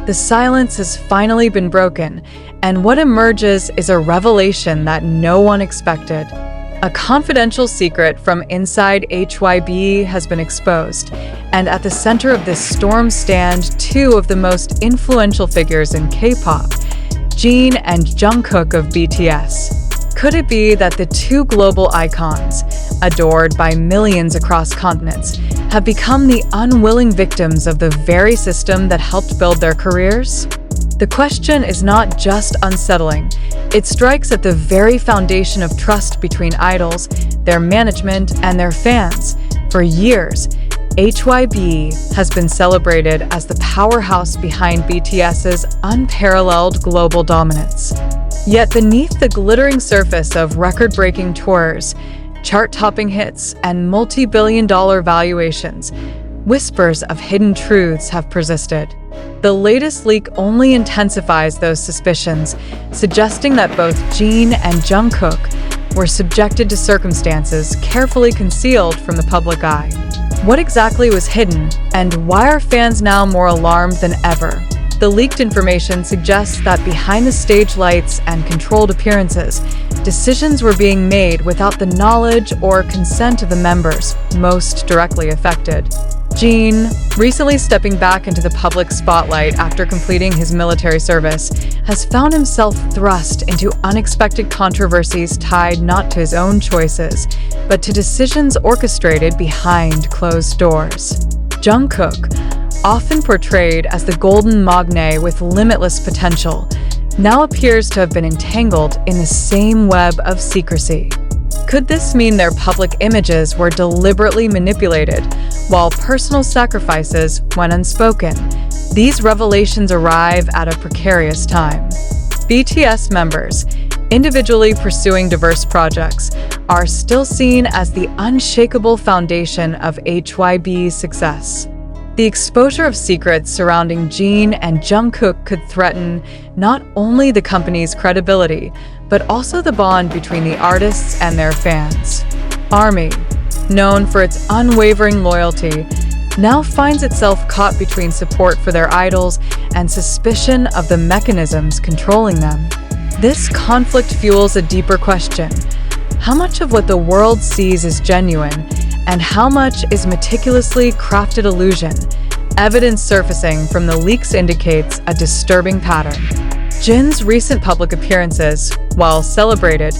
the silence has finally been broken, and what emerges is a revelation that no one expected. A confidential secret from inside HYBE has been exposed, and at the center of this storm stand two of the most influential figures in K-pop, Jin and Jungkook of BTS. Could it be that the two global icons, adored by millions across continents, have become the unwilling victims of the very system that helped build their careers? The question is not just unsettling, it strikes at the very foundation of trust between idols, their management, and their fans. For years, HYBE has been celebrated as the powerhouse behind BTS's unparalleled global dominance. Yet beneath the glittering surface of record-breaking tours, chart-topping hits, and multi-billion-dollar valuations, whispers of hidden truths have persisted. The latest leak only intensifies those suspicions, suggesting that both Jin and Jungkook were subjected to circumstances carefully concealed from the public eye. What exactly was hidden, and why are fans now more alarmed than ever? The leaked information suggests that behind the stage lights and controlled appearances, decisions were being made without the knowledge or consent of the members most directly affected. Jin, recently stepping back into the public spotlight after completing his military service, has found himself thrust into unexpected controversies tied not to his own choices, but to decisions orchestrated behind closed doors. Jungkook, often portrayed as the golden magne with limitless potential, now appears to have been entangled in the same web of secrecy. Could this mean their public images were deliberately manipulated, while personal sacrifices went unspoken? These revelations arrive at a precarious time. BTS members, individually pursuing diverse projects, are still seen as the unshakable foundation of HYBE's success. The exposure of secrets surrounding Jin and Jungkook could threaten not only the company's credibility, but also the bond between the artists and their fans. ARMY, known for its unwavering loyalty, now finds itself caught between support for their idols and suspicion of the mechanisms controlling them. This conflict fuels a deeper question. How much of what the world sees is genuine, and how much is meticulously crafted illusion? Evidence surfacing from the leaks indicates a disturbing pattern. Jin's recent public appearances, while celebrated,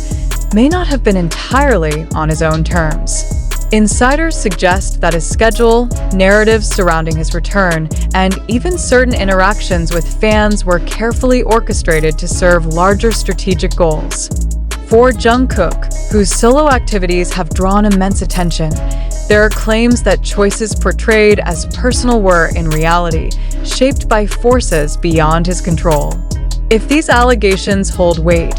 may not have been entirely on his own terms. Insiders suggest that his schedule, narratives surrounding his return, and even certain interactions with fans were carefully orchestrated to serve larger strategic goals. For Jungkook, whose solo activities have drawn immense attention, there are claims that choices portrayed as personal were, in reality, shaped by forces beyond his control. If these allegations hold weight,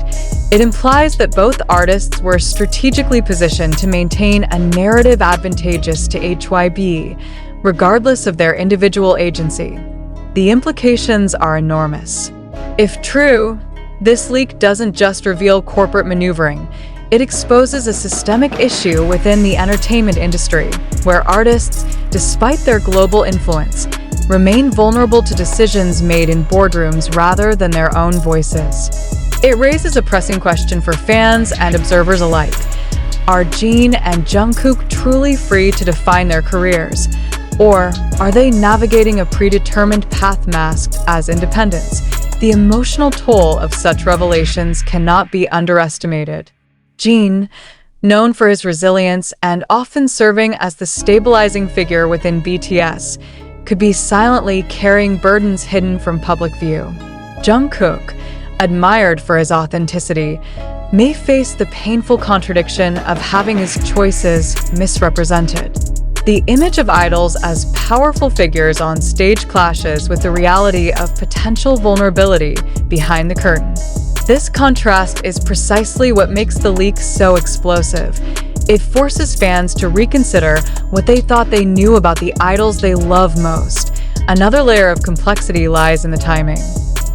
it implies that both artists were strategically positioned to maintain a narrative advantageous to HYBE, regardless of their individual agency. The implications are enormous. If true, this leak doesn't just reveal corporate maneuvering, it exposes a systemic issue within the entertainment industry, where artists, despite their global influence, remain vulnerable to decisions made in boardrooms rather than their own voices. It raises a pressing question for fans and observers alike. Are Jin and Jungkook truly free to define their careers? Or are they navigating a predetermined path masked as independents? The emotional toll of such revelations cannot be underestimated. Jin, known for his resilience and often serving as the stabilizing figure within BTS, could be silently carrying burdens hidden from public view. Jungkook, admired for his authenticity, may face the painful contradiction of having his choices misrepresented. The image of idols as powerful figures on stage clashes with the reality of potential vulnerability behind the curtain. This contrast is precisely what makes the leak so explosive. It forces fans to reconsider what they thought they knew about the idols they love most. Another layer of complexity lies in the timing.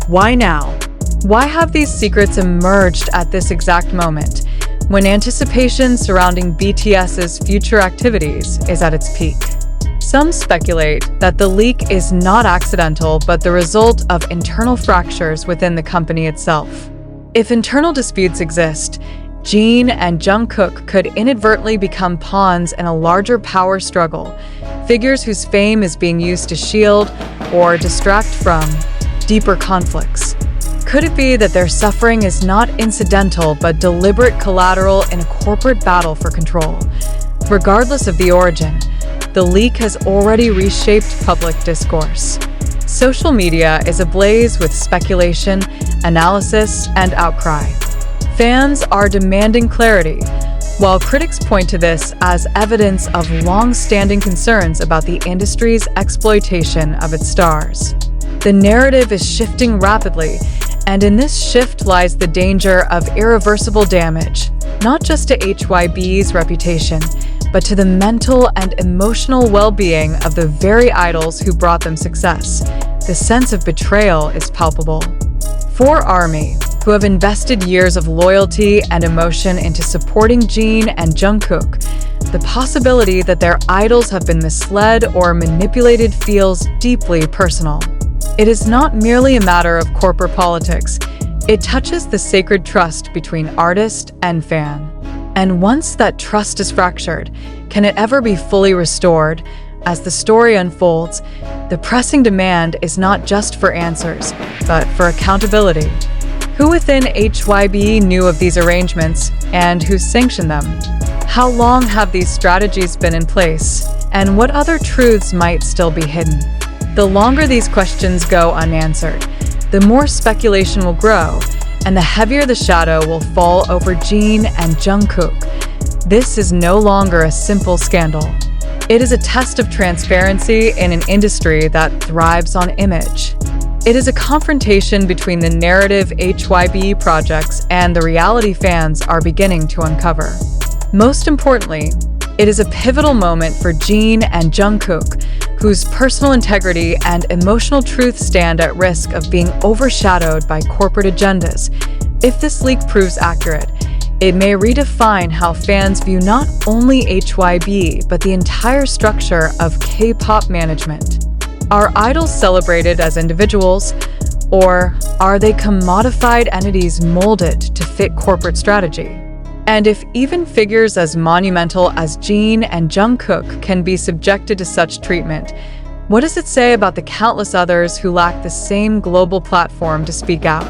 Why now? Why have these secrets emerged at this exact moment, when anticipation surrounding BTS's future activities is at its peak? Some speculate that the leak is not accidental but the result of internal fractures within the company itself. If internal disputes exist, Jin and Jungkook could inadvertently become pawns in a larger power struggle, figures whose fame is being used to shield or distract from deeper conflicts. Could it be that their suffering is not incidental but deliberate collateral in a corporate battle for control? Regardless of the origin, the leak has already reshaped public discourse. Social media is ablaze with speculation, analysis, and outcry. Fans are demanding clarity, while critics point to this as evidence of long-standing concerns about the industry's exploitation of its stars. The narrative is shifting rapidly, and in this shift lies the danger of irreversible damage, not just to HYBE's reputation, but to the mental and emotional well-being of the very idols who brought them success. The sense of betrayal is palpable. For ARMY, who have invested years of loyalty and emotion into supporting Jin and Jungkook, the possibility that their idols have been misled or manipulated feels deeply personal. It is not merely a matter of corporate politics. It touches the sacred trust between artist and fan. And once that trust is fractured, can it ever be fully restored? As the story unfolds, the pressing demand is not just for answers, but for accountability. Who within HYBE knew of these arrangements, and who sanctioned them? How long have these strategies been in place, and what other truths might still be hidden? The longer these questions go unanswered, the more speculation will grow, and the heavier the shadow will fall over Jin and Jungkook. This is no longer a simple scandal. It is a test of transparency in an industry that thrives on image. It is a confrontation between the narrative HYBE projects and the reality fans are beginning to uncover. Most importantly, it is a pivotal moment for Jin and Jungkook, whose personal integrity and emotional truth stand at risk of being overshadowed by corporate agendas. If this leak proves accurate, it may redefine how fans view not only HYBE, but the entire structure of K-pop management. Are idols celebrated as individuals, or are they commodified entities molded to fit corporate strategy? And if even figures as monumental as Jin and Jungkook can be subjected to such treatment, what does it say about the countless others who lack the same global platform to speak out?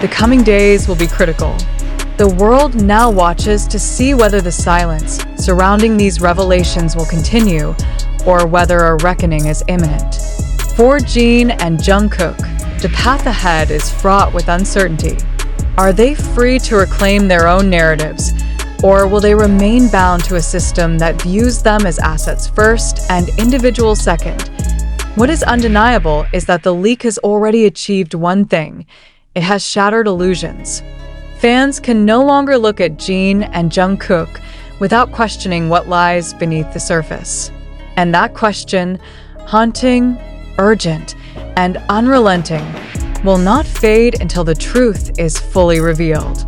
The coming days will be critical. The world now watches to see whether the silence surrounding these revelations will continue or whether a reckoning is imminent. For Jin and Jungkook, the path ahead is fraught with uncertainty. Are they free to reclaim their own narratives, or will they remain bound to a system that views them as assets first and individuals second? What is undeniable is that the leak has already achieved one thing. It has shattered illusions. Fans can no longer look at Jin and Jungkook without questioning what lies beneath the surface. And that question, haunting, urgent, and unrelenting, will not fade until the truth is fully revealed.